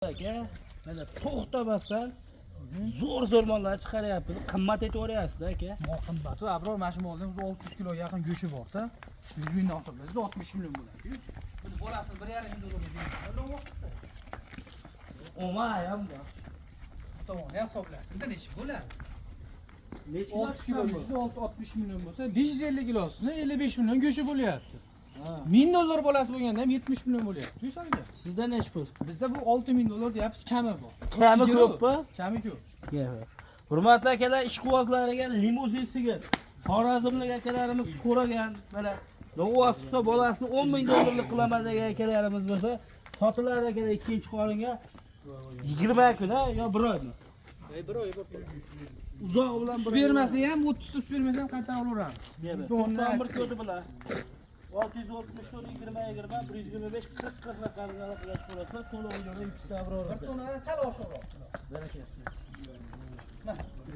aka, mana to'xtamasdan zo'r mollar chiqaryapmiz. Qimmat aytaveryapsiz aka. Mol qimmati, abror mana shu moldan 600 kilo yaqin go'shi bor-da. 100 mingdan hisoblaysiz, 60 million bo'ladi. Buni bolasini 1,5 millionga beradi. Omayam bor. Tomoni hisoblasin-da necha bo'ladi? Necha 6 kilo go'shti 60 million bo'lsa, 550 kilosini 55 million go'shi bo'lyapti. $1000 bolasi bo'lganda ham 70 million bo'lyapti. Tuysangiz? Sizda necha pul? Bizda bu $6000 deyapsiz, kami bor. Kami ko'pmi? Kami ko'p. Hurmatli akalar, ishqibozlariga, limuzin sigir. Xorazmlik akalarimiz ko'ragan, mana Novvosda bolasini $10,000 qilaman degan akalarimiz bo'lsa, sotilar akalar ikkinchi qoringa 20 kun yo 1 oymi? Bir oy bor. Uzoq bilan Sut bermasa ham 30 sut bermasa ham qaytarib olaveramiz. 91 kodi bilan 664 20 125 40 raqamlarga qo'yasizlar, to'liq o'yinlarni ikkita abror. Bir tonadan sal oshiqroq. Barakatuh.